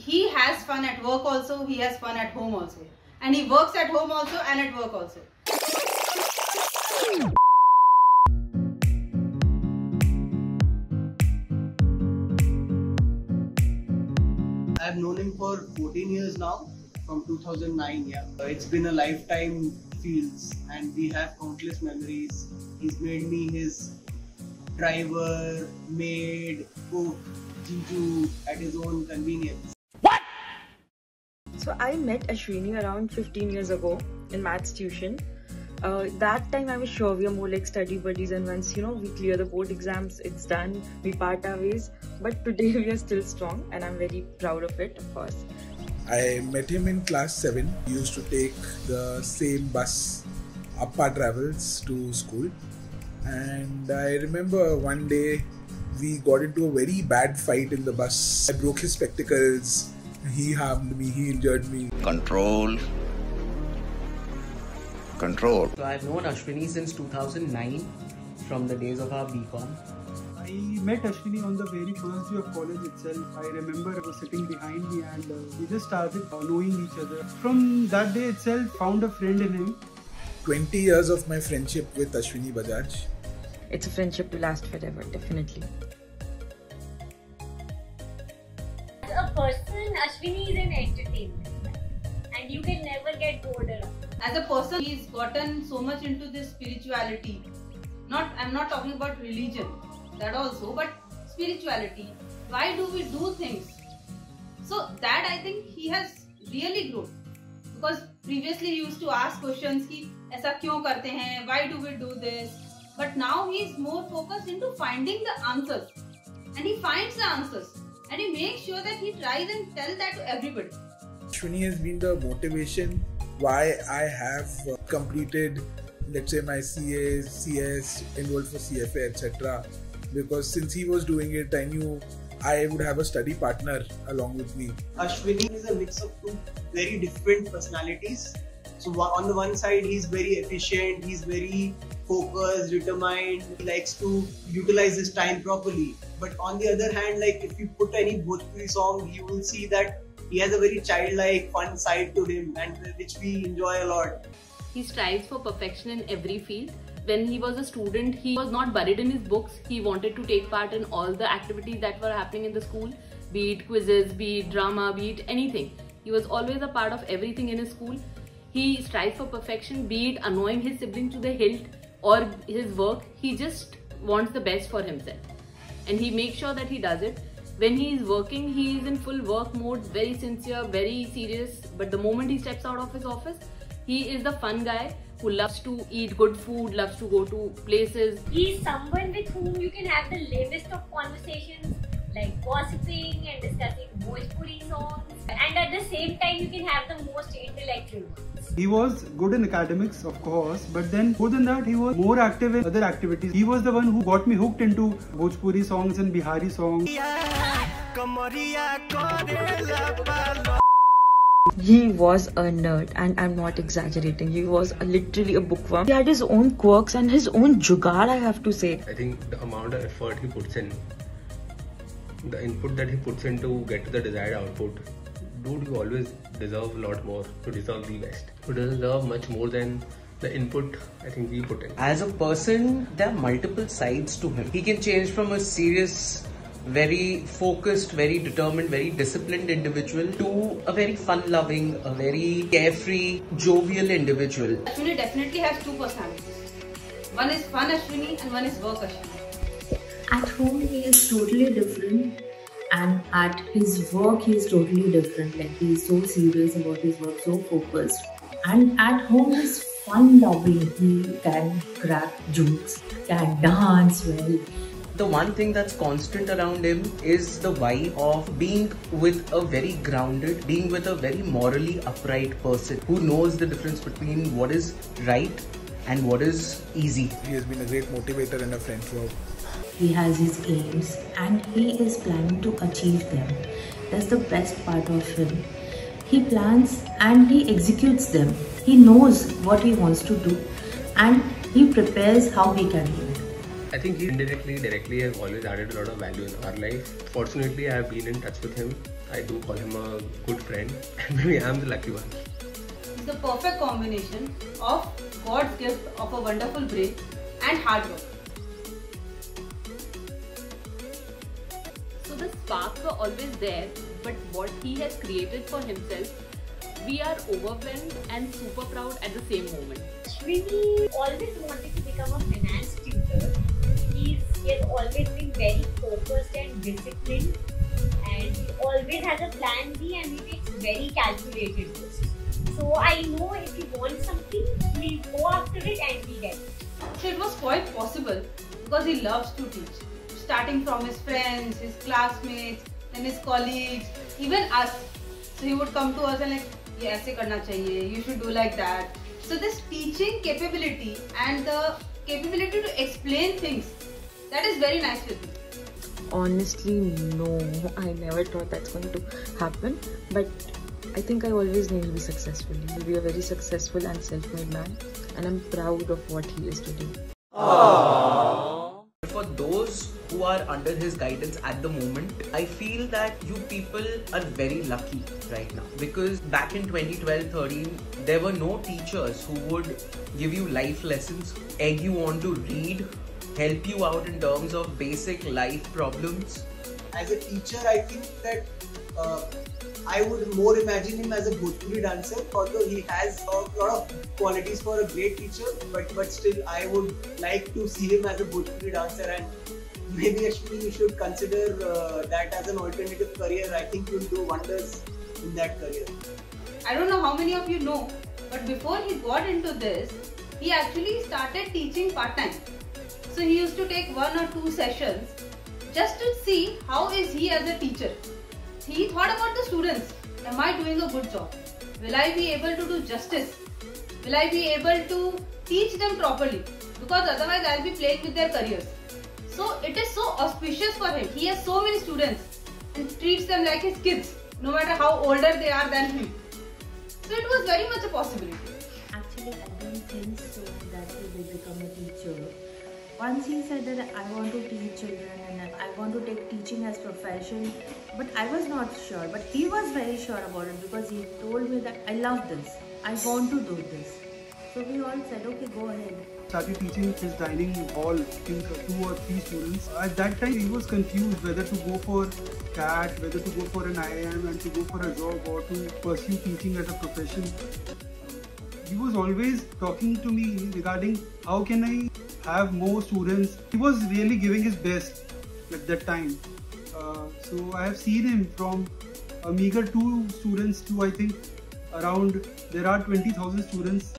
he has fun at work also, he has fun at home also. And he works at home also and at work also. I've known him for 14 years now, from 2009, yeah. It's been a lifetime feels and we have countless memories. He's made me his driver, maid, cook, Jiju at his own convenience. What? So I met Ashwini around 15 years ago in maths tuition. That time I was sure we are more like study buddies, and once we clear the board exams, it's done, we part our ways. But today we are still strong and I'm very proud of it, of course. I met him in class 7. We used to take the same bus up our travels to school. And I remember one day we got into a very bad fight in the bus. I broke his spectacles, he harmed me, he injured me. Control. So I've known Ashwini since 2009, from the days of our BCom. I met Ashwini on the very first day of college itself. I remember he was sitting behind me and we just started knowing each other. From that day itself, found a friend in him. 20 years of my friendship with Ashwini Bajaj. It's a friendship to last forever, definitely. As a person, Ashwini is an entertainment and you can never get bored around. As a person, he's gotten so much into this spirituality. I'm not talking about religion, that also, but spirituality. Why do we do things? So that I think he has really grown. Because previously he used to ask questions ki aisa kyun karte hain, why do we do this? But now he is more focused into finding the answers. And he finds the answers. And he makes sure that he tries and tells that to everybody. Ashwini has been the motivation why I have completed, let's say, my CA, CS, enrolled for CFA, etc. Because since he was doing it, I knew I would have a study partner along with me. Ashwini is a mix of two very different personalities. So on the one side, he's very efficient, he's very focused, determined, he likes to utilize his time properly. But on the other hand, like if you put any Bhojpuri song, you will see that he has a very childlike, fun side to him, and which we enjoy a lot. He strives for perfection in every field. When he was a student, he was not buried in his books. He wanted to take part in all the activities that were happening in the school, be it quizzes, be it drama, be it anything. He was always a part of everything in his school. He strives for perfection, be it annoying his siblings to the hilt or his work. He just wants the best for himself. And he makes sure that he does it. When he is working, he is in full work mode, very sincere, very serious. But the moment he steps out of his office, he is the fun guy who loves to eat good food, loves to go to places. He's someone with whom you can have the lamest of conversations, like gossiping and discussing Bhojpuri songs. And at the same time, you can have the most intellectual ones. He was good in academics, of course, but then more than that, he was more active in other activities. He was the one who got me hooked into Bhojpuri songs and Bihari songs. He was a nerd, and I'm not exaggerating. He was literally a bookworm. He had his own quirks and his own jugaad, I have to say. I think the amount of effort he puts in, the input that he puts in to get to the desired output, dude, you always deserve a lot more to deserve the best. You deserve much more than the input I think we put in. As a person, there are multiple sides to him. He can change from a serious, very focused, very determined, very disciplined individual to a very fun-loving, a very carefree, jovial individual. Ashwini definitely has two personalities. One is fun Ashwini and one is work Ashwini. At home he is totally different, and at his work he is totally different. Like he is so serious about his work, so focused. And at home he is fun-loving. He can crack jokes, can dance well. The one thing that's constant around him is the vibe of being with a very grounded, being with a very morally upright person who knows the difference between what is right and what is easy. He has been a great motivator and a friend throughout. He has his aims and he is planning to achieve them. That's the best part of him. He plans and he executes them. He knows what he wants to do and he prepares how he can do it. I think he indirectly, directly has always added a lot of value in our life. Fortunately, I have been in touch with him. I do call him a good friend, and maybe I am the lucky one. It's the perfect combination of God's gift of a wonderful brain and hard work. So the sparks were always there, but what he has created for himself, we are overwhelmed and super proud at the same moment. Shrini always wanted to become a finance tutor. He has always been very focused and disciplined, and he always has a plan B and he takes very calculated risks. So I know if he wants something, he'll go after it and he gets it. So it was quite possible because he loves to teach. Starting from his friends, his classmates, then his colleagues, even us. So he would come to us and like, ये ऐसे करना चाहिए, you should do like that. So this teaching capability and the capability to explain things, that is very nice with me. Honestly, no, I never thought that's going to happen, but I think I always knew he'll be successful. He'll be a very successful and self-made man, and I'm proud of what he is today. For those who are under his guidance at the moment, I feel that you people are very lucky right now, because back in 2012-13 there were no teachers who would give you life lessons, egg you on to read, help you out in terms of basic life problems. As a teacher, I think that I would more imagine him as a Bhojpuri dancer, although he has a lot of qualities for a great teacher, but still I would like to see him as a Bhojpuri dancer, and maybe Ashwini, you should consider that as an alternative career. I think you'll do wonders in that career. I don't know how many of you know, but before he got into this, he actually started teaching part-time. So he used to take 1 or 2 sessions just to see how is he as a teacher. He thought about the students. Am I doing a good job? Will I be able to do justice? Will I be able to teach them properly? Because otherwise I'll be playing with their careers. So it is so auspicious for him. He has so many students and treats them like his kids, no matter how older they are than him. So it was very much a possibility. Actually, I don't think so that he will become a teacher. Once he said that I want to teach children and I want to take teaching as profession, but I was not sure. But he was very sure about it because he told me that I love this, I want to do this. So we all said, okay, go ahead. Started teaching his dining hall, I think 2 or 3 students. At that time he was confused whether to go for CAT, whether to go for an IIM and to go for a job or to pursue teaching as a profession. He was always talking to me regarding how can I have more students. He was really giving his best at that time. So I have seen him from a meager 2 students to I think around there are 20,000 students.